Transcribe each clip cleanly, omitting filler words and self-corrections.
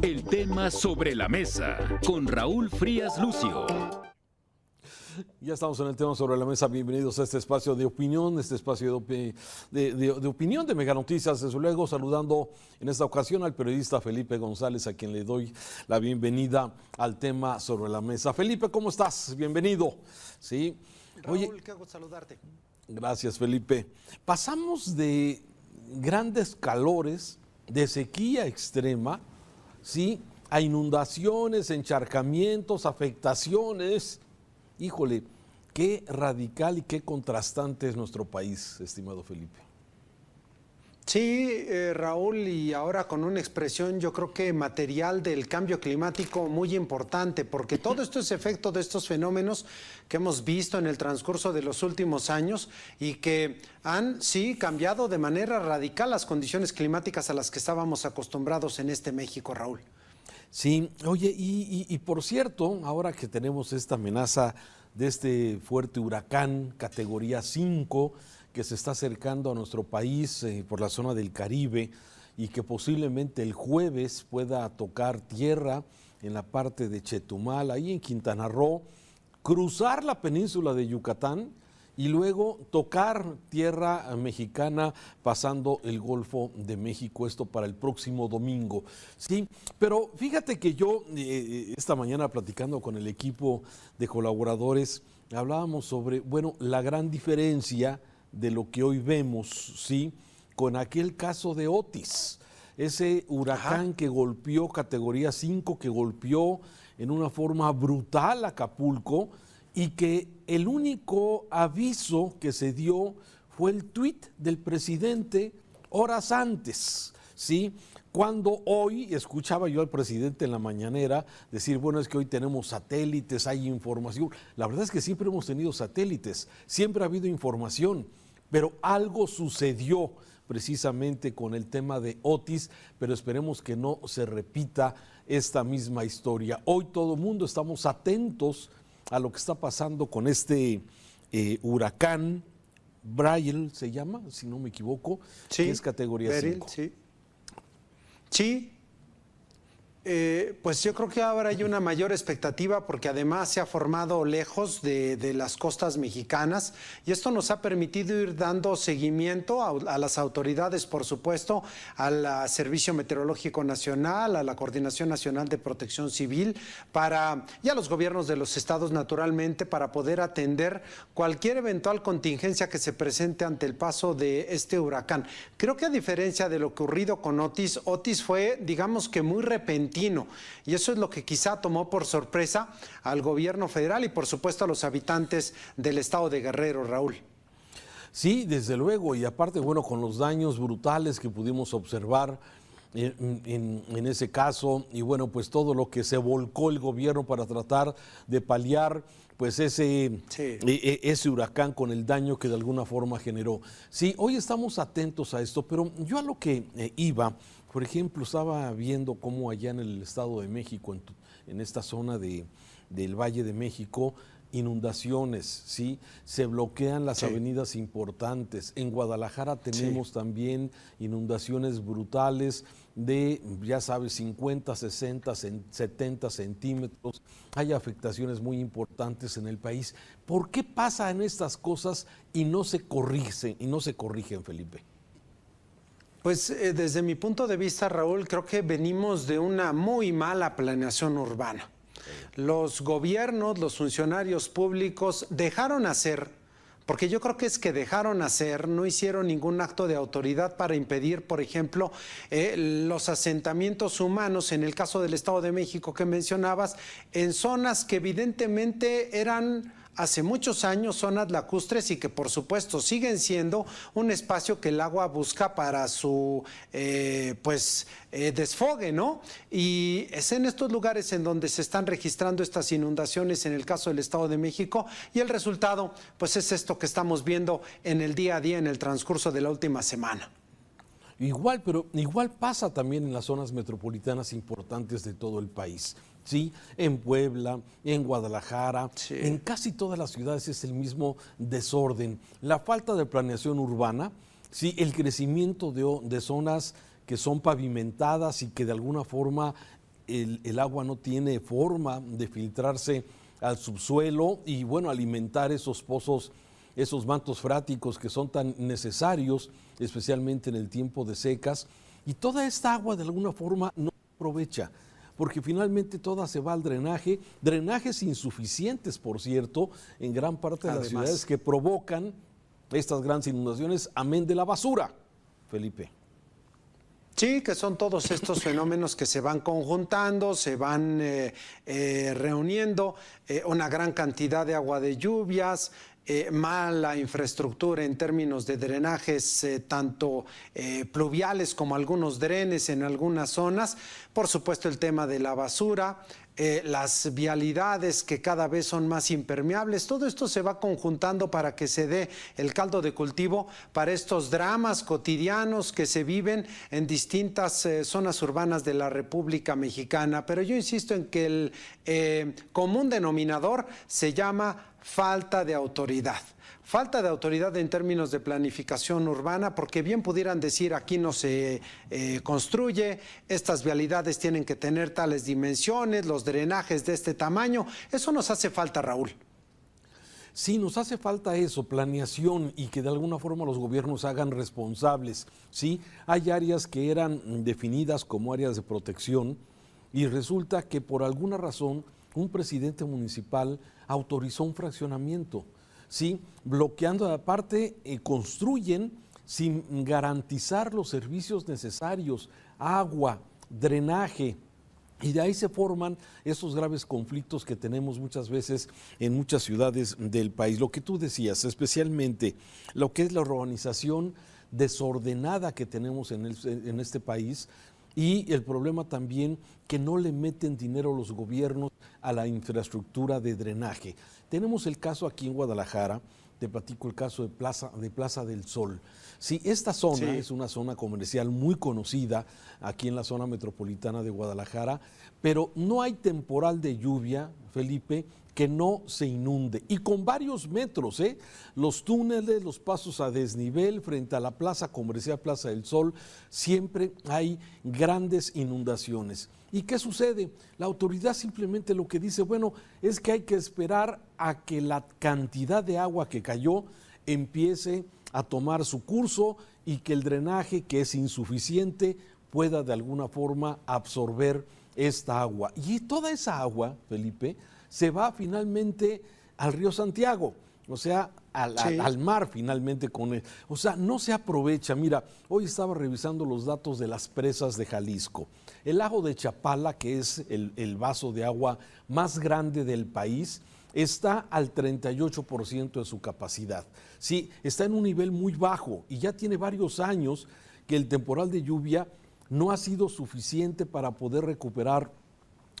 El tema sobre la mesa con Raúl Frías Lucio. Ya estamos en el tema sobre la mesa. Bienvenidos a este espacio de opinión, este espacio de opinión de Mega Noticias. Desde luego, saludando en esta ocasión al periodista Felipe González, a quien le doy la bienvenida al tema sobre la mesa. Felipe, ¿cómo estás? Bienvenido. Sí. Raúl, qué hago saludarte. Gracias, Felipe. Pasamos de grandes calores, de sequía extrema, ¿sí?, a inundaciones, encharcamientos, afectaciones. Híjole, qué radical y qué contrastante es nuestro país, estimado Felipe. Sí, Raúl, y ahora con una expresión yo creo que material del cambio climático muy importante, porque todo esto es efecto de estos fenómenos que hemos visto en el transcurso de los últimos años y que han, sí, cambiado de manera radical las condiciones climáticas a las que estábamos acostumbrados en este México, Raúl. Sí, oye, y por cierto, ahora que tenemos esta amenaza de este fuerte huracán categoría 5 que se está acercando a nuestro país por la zona del Caribe y que posiblemente el jueves pueda tocar tierra en la parte de Chetumal, ahí en Quintana Roo, cruzar la península de Yucatán y luego tocar tierra mexicana pasando el Golfo de México, esto para el próximo domingo. Sí, pero fíjate que yo esta mañana platicando con el equipo de colaboradores, hablábamos sobre, bueno, la gran diferencia de lo que hoy vemos, ¿sí?, con aquel caso de Otis, ese huracán que golpeó categoría 5, que golpeó en una forma brutal Acapulco, y que el único aviso que se dio fue el tuit del presidente horas antes, ¿sí? Cuando hoy escuchaba yo al presidente en la mañanera decir, bueno, es que hoy tenemos satélites, hay información. La verdad es que siempre hemos tenido satélites, siempre ha habido información, pero algo sucedió precisamente con el tema de Otis, pero esperemos que no se repita esta misma historia. Hoy todo el mundo estamos atentos a lo que está pasando con este huracán. Brian se llama, si no me equivoco, sí, que es categoría 5. Sí. Sí. Pues yo creo que ahora hay una mayor expectativa porque además se ha formado lejos de las costas mexicanas y esto nos ha permitido ir dando seguimiento a las autoridades, por supuesto, al Servicio Meteorológico Nacional, a la Coordinación Nacional de Protección Civil y a los gobiernos de los estados, naturalmente, para poder atender cualquier eventual contingencia que se presente ante el paso de este huracán. Creo que a diferencia de lo ocurrido con Otis, Otis fue, digamos que muy repentino. Y eso es lo que quizá tomó por sorpresa al gobierno federal y por supuesto a los habitantes del estado de Guerrero, Raúl. Sí, desde luego, y aparte, bueno, con los daños brutales que pudimos observar en ese caso, y bueno, pues todo lo que se volcó el gobierno para tratar de paliar pues ese huracán con el daño que de alguna forma generó. Sí, hoy estamos atentos a esto, pero yo a lo que iba, por ejemplo, estaba viendo cómo allá en el Estado de México, en esta zona del Valle de México, inundaciones, ¿sí? Se bloquean las avenidas importantes. En Guadalajara tenemos también inundaciones brutales de, ya sabes, 50, 60, 70 centímetros. Hay afectaciones muy importantes en el país. ¿Por qué pasan estas cosas y no se corrigen, Felipe? Pues desde mi punto de vista, Raúl, creo que venimos de una muy mala planeación urbana. Los gobiernos, los funcionarios públicos dejaron hacer, porque yo creo que es que dejaron hacer, no hicieron ningún acto de autoridad para impedir, por ejemplo, los asentamientos humanos, en el caso del Estado de México que mencionabas, en zonas que evidentemente eran hace muchos años zonas lacustres y que por supuesto siguen siendo un espacio que el agua busca para su desfogue, ¿no? Y es en estos lugares en donde se están registrando estas inundaciones en el caso del Estado de México y el resultado pues es esto que estamos viendo en el día a día en el transcurso de la última semana. Igual, pero igual pasa también en las zonas metropolitanas importantes de todo el país. ¿Sí? En Puebla, en Guadalajara, en casi todas las ciudades es el mismo desorden. La falta de planeación urbana, ¿sí? El crecimiento de zonas que son pavimentadas y que de alguna forma el agua no tiene forma de filtrarse al subsuelo y bueno, alimentar esos pozos, esos mantos freáticos que son tan necesarios, especialmente en el tiempo de secas. Y toda esta agua de alguna forma no se aprovecha, porque finalmente toda se va al drenaje, drenajes insuficientes, por cierto, en gran parte de las ciudades que provocan estas grandes inundaciones, amén de la basura, Felipe. Sí, que son todos estos fenómenos que se van conjuntando, se van reuniendo, una gran cantidad de agua de lluvias, mala infraestructura en términos de drenajes, tanto pluviales como algunos drenes en algunas zonas, por supuesto el tema de la basura, las vialidades que cada vez son más impermeables, todo esto se va conjuntando para que se dé el caldo de cultivo para estos dramas cotidianos que se viven en distintas zonas urbanas de la República Mexicana. Pero yo insisto en que el común denominador se llama falta de autoridad. Falta de autoridad en términos de planificación urbana, porque bien pudieran decir aquí no se construye, estas vialidades tienen que tener tales dimensiones, los drenajes de este tamaño. Eso nos hace falta, Raúl. Sí, nos hace falta eso, planeación y que de alguna forma los gobiernos hagan responsables. Sí, hay áreas que eran definidas como áreas de protección y resulta que por alguna razón un presidente municipal autorizó un fraccionamiento. ¿Sí? Bloqueando, aparte, construyen sin garantizar los servicios necesarios, agua, drenaje, y de ahí se forman esos graves conflictos que tenemos muchas veces en muchas ciudades del país. Lo que tú decías, especialmente lo que es la urbanización desordenada que tenemos en este país, y el problema también que no le meten dinero los gobiernos a la infraestructura de drenaje. Tenemos el caso aquí en Guadalajara, te platico el caso de Plaza del Sol. Sí, esta zona es una zona comercial muy conocida aquí en la zona metropolitana de Guadalajara, pero no hay temporal de lluvia, Felipe, que no se inunde. Y con varios metros, los túneles, los pasos a desnivel frente a la plaza comercial Plaza del Sol, siempre hay grandes inundaciones. ¿Y qué sucede? La autoridad simplemente lo que dice, bueno, es que hay que esperar a que la cantidad de agua que cayó empiece a tomar su curso y que el drenaje, que es insuficiente, pueda de alguna forma absorber esta agua. Y toda esa agua, Felipe, se va finalmente al río Santiago, o sea, al mar finalmente con él. O sea, no se aprovecha. Mira, hoy estaba revisando los datos de las presas de Jalisco. El lago de Chapala, que es el vaso de agua más grande del país, está al 38% de su capacidad. Sí, está en un nivel muy bajo y ya tiene varios años que el temporal de lluvia no ha sido suficiente para poder recuperar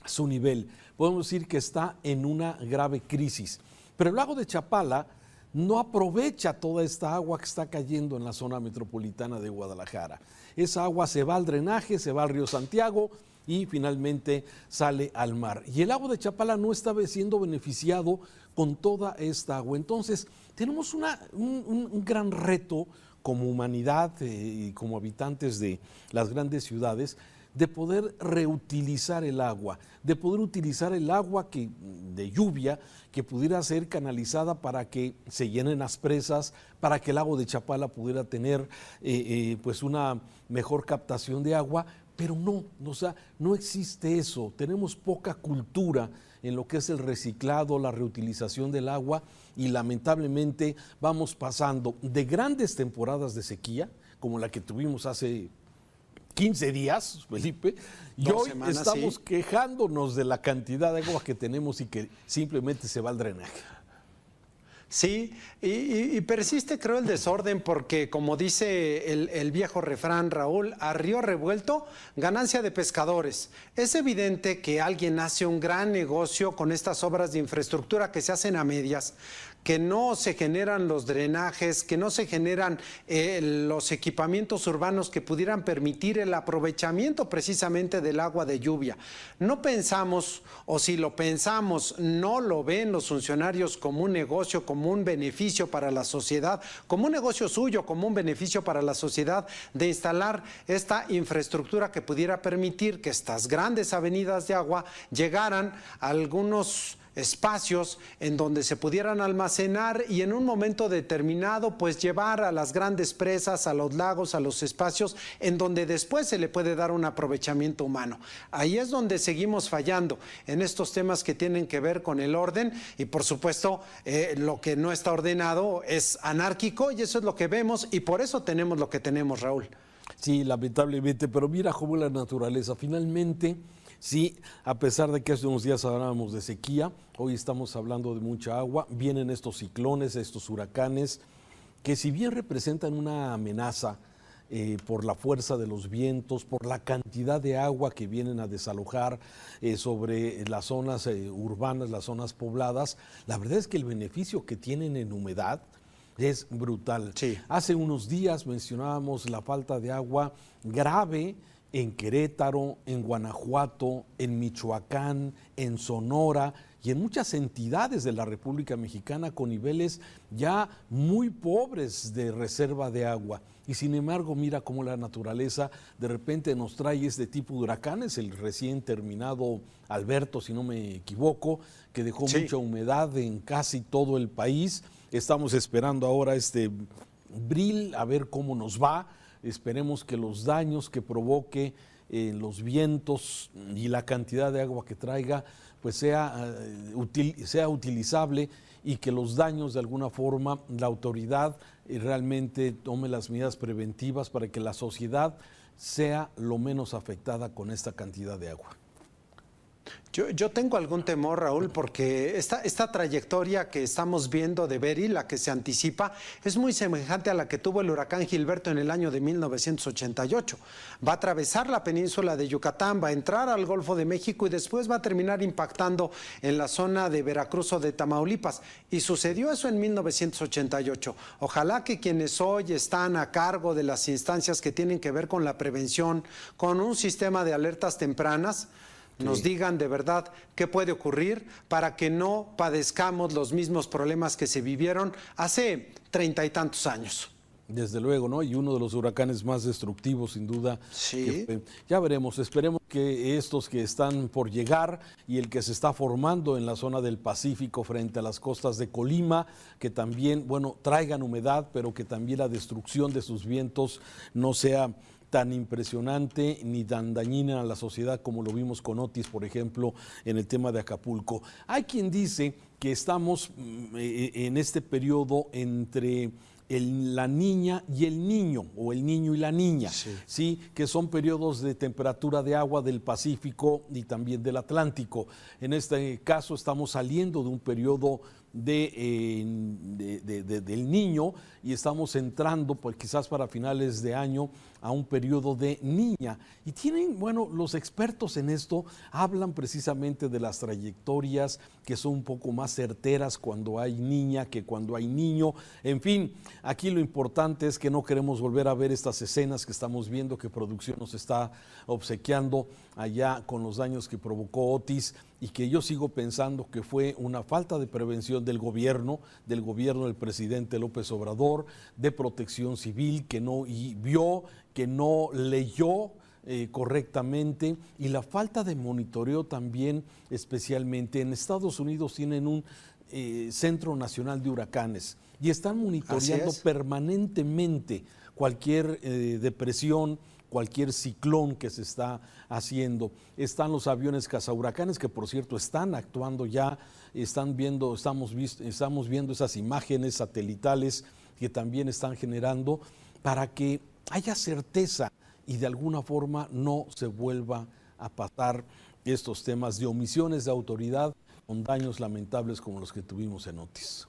su nivel. Podemos decir que está en una grave crisis. Pero el lago de Chapala no aprovecha toda esta agua que está cayendo en la zona metropolitana de Guadalajara. Esa agua se va al drenaje, se va al río Santiago y finalmente sale al mar. Y el lago de Chapala no está siendo beneficiado con toda esta agua. Entonces, tenemos un gran reto como humanidad y como habitantes de las grandes ciudades, de poder reutilizar el agua, de poder utilizar el agua de lluvia que pudiera ser canalizada para que se llenen las presas, para que el lago de Chapala pudiera tener pues una mejor captación de agua, pero no, o sea, no existe eso. Tenemos poca cultura en lo que es el reciclado, la reutilización del agua y lamentablemente vamos pasando de grandes temporadas de sequía, como la que tuvimos hace 15 días, Felipe, y hoy estamos quejándonos de la cantidad de agua que tenemos y que simplemente se va al drenaje. Sí, y persiste, creo, el desorden porque, como dice el viejo refrán, Raúl, a río revuelto, ganancia de pescadores. Es evidente que alguien hace un gran negocio con estas obras de infraestructura que se hacen a medias, que no se generan los drenajes, que no se generan los equipamientos urbanos que pudieran permitir el aprovechamiento precisamente del agua de lluvia. No pensamos, o si lo pensamos, no lo ven los funcionarios como un negocio, como un beneficio para la sociedad, como un negocio suyo, como un beneficio para la sociedad de instalar esta infraestructura que pudiera permitir que estas grandes avenidas de agua llegaran a algunos espacios en donde se pudieran almacenar y en un momento determinado pues llevar a las grandes presas, a los lagos, a los espacios en donde después se le puede dar un aprovechamiento humano. Ahí es donde seguimos fallando en estos temas que tienen que ver con el orden y por supuesto lo que no está ordenado es anárquico y eso es lo que vemos y por eso tenemos lo que tenemos, Raúl. Sí, lamentablemente, pero mira cómo la naturaleza finalmente... Sí, a pesar de que hace unos días hablábamos de sequía, hoy estamos hablando de mucha agua, vienen estos ciclones, estos huracanes, que si bien representan una amenaza por la fuerza de los vientos, por la cantidad de agua que vienen a desalojar sobre las zonas urbanas, las zonas pobladas, la verdad es que el beneficio que tienen en humedad es brutal. Sí. Hace unos días mencionábamos la falta de agua grave en Querétaro, en Guanajuato, en Michoacán, en Sonora y en muchas entidades de la República Mexicana con niveles ya muy pobres de reserva de agua. Y sin embargo, mira cómo la naturaleza de repente nos trae este tipo de huracanes, el recién terminado Alberto, si no me equivoco, que dejó mucha humedad en casi todo el país. Estamos esperando ahora este Bril a ver cómo nos va. Esperemos que los daños que provoque los vientos y la cantidad de agua que traiga pues sea utilizable y que los daños de alguna forma la autoridad realmente tome las medidas preventivas para que la sociedad sea lo menos afectada con esta cantidad de agua. Yo tengo algún temor, Raúl, porque esta trayectoria que estamos viendo de Beryl, la que se anticipa, es muy semejante a la que tuvo el huracán Gilberto en el año de 1988. Va a atravesar la península de Yucatán, va a entrar al Golfo de México y después va a terminar impactando en la zona de Veracruz o de Tamaulipas. Y sucedió eso en 1988. Ojalá que quienes hoy están a cargo de las instancias que tienen que ver con la prevención, con un sistema de alertas tempranas, nos digan de verdad qué puede ocurrir para que no padezcamos los mismos problemas que se vivieron hace 30 y tantos años. Desde luego, ¿no? Y uno de los huracanes más destructivos, sin duda. Sí. Ya veremos, esperemos que estos que están por llegar y el que se está formando en la zona del Pacífico frente a las costas de Colima, que también, bueno, traigan humedad, pero que también la destrucción de sus vientos no sea tan impresionante ni tan dañina a la sociedad como lo vimos con Otis, por ejemplo, en el tema de Acapulco. Hay quien dice que estamos en este periodo entre la niña y el niño, o el niño y la niña, ¿sí? Que son periodos de temperatura de agua del Pacífico y también del Atlántico. En este caso estamos saliendo de un periodo del niño y estamos entrando pues quizás para finales de año a un periodo de niña y tienen, bueno, los expertos en esto hablan precisamente de las trayectorias que son un poco más certeras cuando hay niña que cuando hay niño. En fin, aquí lo importante es que no queremos volver a ver estas escenas que estamos viendo que producción nos está obsequiando allá con los daños que provocó Otis y que yo sigo pensando que fue una falta de prevención del gobierno del presidente López Obrador, de Protección Civil, que no vio, que no leyó correctamente, y la falta de monitoreo también, especialmente en Estados Unidos tienen un Centro Nacional de Huracanes y están monitoreando permanentemente cualquier depresión, cualquier ciclón que se está haciendo. Están los aviones cazahuracanes que por cierto están actuando ya, estamos viendo esas imágenes satelitales que también están generando para que haya certeza y de alguna forma no se vuelva a pasar estos temas de omisiones de autoridad con daños lamentables como los que tuvimos en Otis.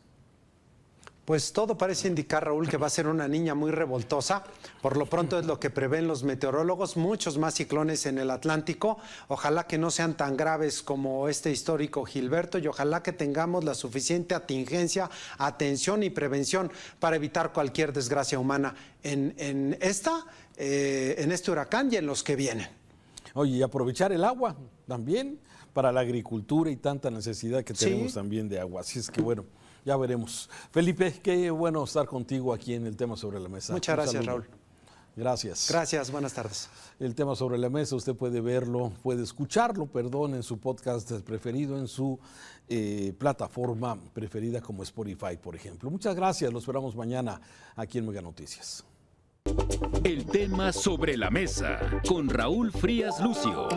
Pues todo parece indicar, Raúl, que va a ser una niña muy revoltosa. Por lo pronto es lo que prevén los meteorólogos. Muchos más ciclones en el Atlántico. Ojalá que no sean tan graves como este histórico Gilberto y ojalá que tengamos la suficiente atingencia, atención y prevención para evitar cualquier desgracia humana en este huracán y en los que vienen. Oye, y aprovechar el agua también para la agricultura y tanta necesidad que tenemos también de agua. Así es que bueno. Ya veremos. Felipe, qué bueno estar contigo aquí en el tema sobre la mesa. Muchas gracias, Raúl. Gracias. Gracias, buenas tardes. El tema sobre la mesa, usted puede verlo, puede escucharlo, en su podcast preferido, en su plataforma preferida como Spotify, por ejemplo. Muchas gracias, lo esperamos mañana aquí en Mega Noticias. El tema sobre la mesa con Raúl Frías Lucio.